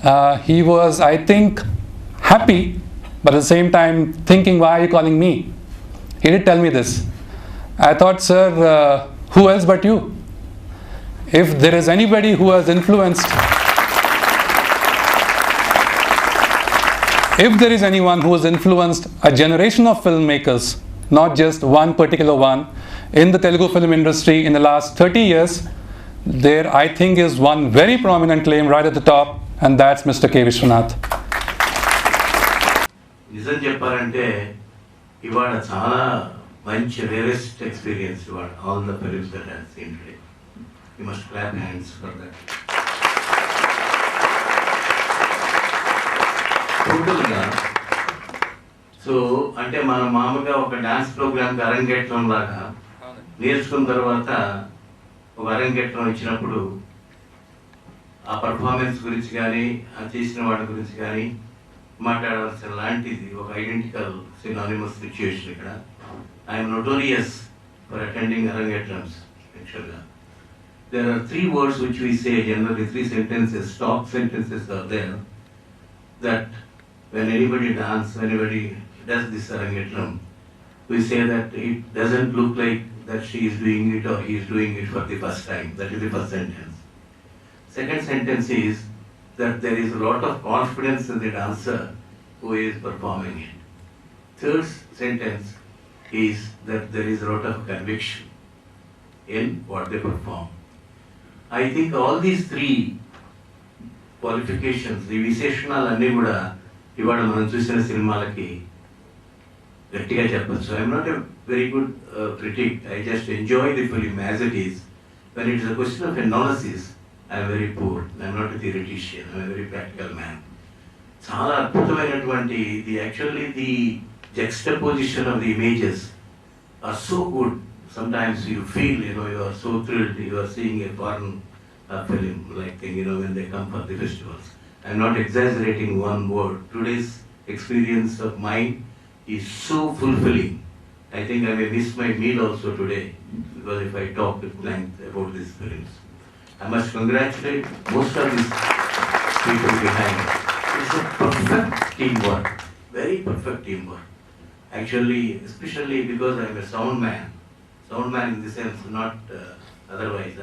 He was, I think, happy, but at the same time thinking, why are you calling me? He did tell me this. I thought, sir, who else but you? If there is anybody who has influenced, if there is anyone who has influenced a generation of filmmakers, not just one particular one, in the Telugu film industry in the last 30 years, there I think is one very prominent claim right at the top, and that's Mr. K Vishwanath. నిజం చెప్పాలంటే ఇవాళ చాలా మంచి rarest experience ఇవాళ all the films that I have seen today. You must clap hands for that. టోటల్గా so అంటే మనం మామూలుగా ఒక డాన్స్ ప్రోగ్రామ్కి అరంగేట్రం లాగా నేర్చుకున్న తర్వాత ఒక అరంగేట్రం ఇచ్చినప్పుడు ఆ పర్ఫార్మెన్స్ గురించి కానీ ఆ చేసిన వాటి గురించి కానీ మాట్లాడవలసిన లాంటిది ఒక ఐడెంటికల్ సినానిమస్ సిచ్యుయేషన్ ఇక్కడ. I'm notorious for attending arangetrams. యాక్చువల్గా there are 3 words which we say generally, 3 sentences, stock sentences are there, that when anybody does this arangetram, we say that it doesn't look like that she is doing it or he is doing it for the first time. That is the first sentence. Second sentence is that there is a lot of confidence in the dancer who is performing it. Third sentence is that there is a lot of conviction in what they perform. I think all these 3 qualifications, the విశేషణాలన్నీ కూడా ఇవాళ మనం చూసిన సినిమాలకి గట్టిగా చెప్పచ్చు. I'm not a very good critic. I just enjoy the film as it is. When it is a question of analysis, I'm very poor. I'm not a theoretician. I'm very practical man. చాలా అద్భుతమైనటువంటి the juxtaposition of the images are so good. Sometimes you feel, you are so thrilled, you are seeing a foreign film like thing, when they come for the festivals. I'm not exaggerating one word. Today's experience of mine is so fulfilling. I think I may miss my meal also today, because if I talk at length about these films. I must congratulate most of these people behind it. It's a perfect teamwork, very perfect teamwork. Actually, especially because I'm a sound man in the sense, not otherwise,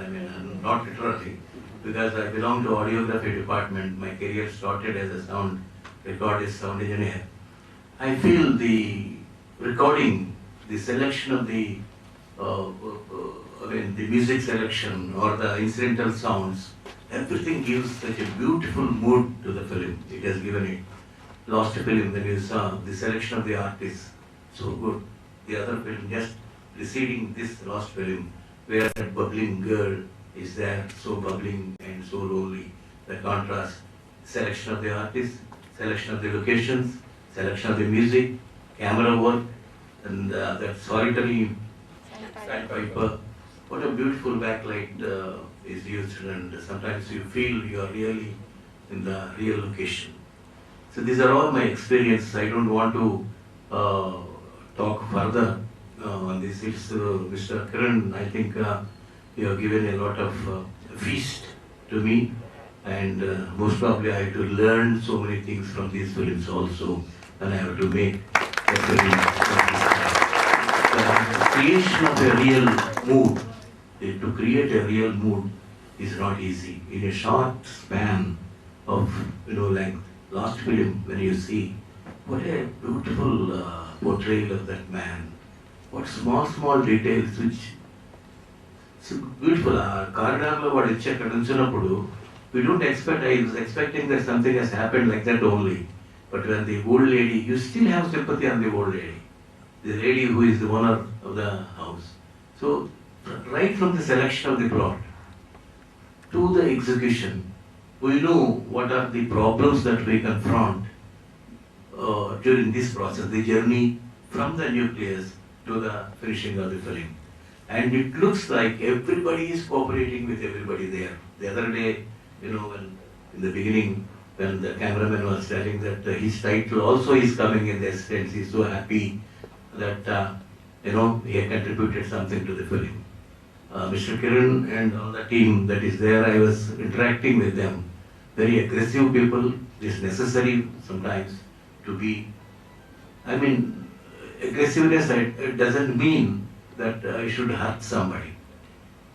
not literally, because I belong to audiography department. My career started as a sound recordist, sound engineer. I feel the recording, the selection of the music selection or the incidental sounds, everything gives such a beautiful mood to the film. It has given it. Lost film, when you saw the selection of the artists, so good. The other film just preceding this Lost film, where that bubbling girl is there, so bubbling and so lonely. The contrast, selection of the artists, selection of the locations, selection of the music, camera work, and that solitary sandpiper. What a beautiful backlight is used, and sometimes you feel you are really in the real location. So these are all my experiences. I don't want to talk further on this. It's Mr. Kiran, I think you have given a lot of feast to me, and most probably I have to learn so many things from these films also, and I have to make a film. The creation of a real mood, to create a real mood is not easy. In a short span of length, Lost film, when you see, what a beautiful portrayal of that man. What small details which so beautiful. Corridor what is checked we don't expect. I was expecting that something has happened like that only. But when the old lady, you still have sympathy on the old lady, the lady who is the owner of the house. So right from the selection of the plot to the execution, we know what are the problems that we confront during this process, the journey from the nucleus to the finishing of the film. And it looks like everybody is cooperating with everybody there. The other day, when in the beginning, when the cameraman was telling that his title also is coming in the sense, he's so happy that he had contributed something to the film. Mr. Kiran and all the team that is there, I was interacting with them. very aggressive people. It is necessary sometimes to be, I mean, aggressiveness it doesn't mean that I should hurt somebody.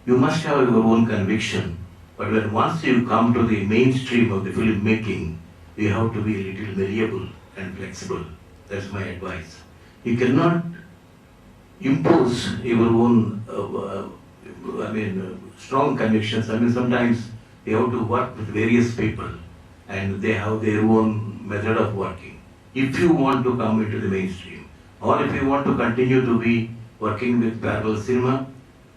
You must have your own conviction. But when once you come to the mainstream of the filmmaking, you have to be a little malleable and flexible. That's my advice. You cannot impose your own, strong convictions. I mean, sometimes you have to work with various people and they have their own method of working. If you want to come into the mainstream, or if you want to continue to be working with parallel cinema,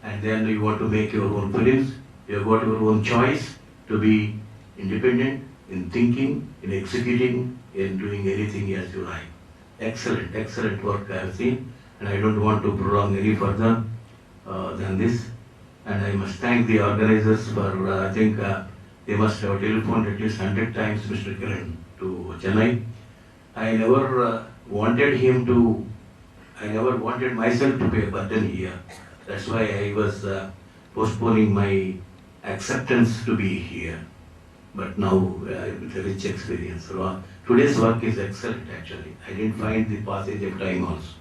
and then you want to make your own films, you have got your own choice to be independent in thinking, in executing, in doing anything as you like. Excellent, excellent work I have seen, and I don't want to prolong any further than this. And I must thank the organizers for, I think they must have telephoned at least 100 times Mr. Kiran to Chennai. I never I never wanted myself to be a burden here. That's why I was postponing my acceptance to be here. But now it's a rich experience. So, today's work is excellent actually. I didn't find the passage of time also.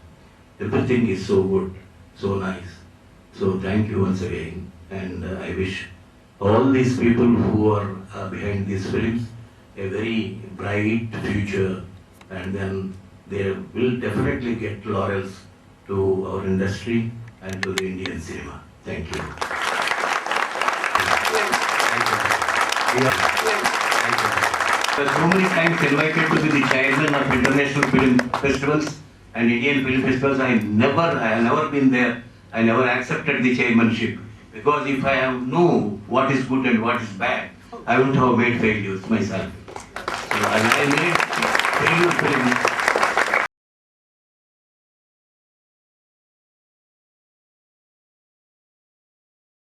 Everything is so good, so nice. So thank you once again. And I wish all these people who are behind these films a very bright future, and then they will definitely get laurels to our industry and to the Indian cinema. Thank you. I was so many times invited to be the chairman of international film festivals and Indian film festivals. I have never been there. I never accepted the chairmanship, because if I have know what is good and what is bad, I wouldn't have made failures myself. So I made failure films.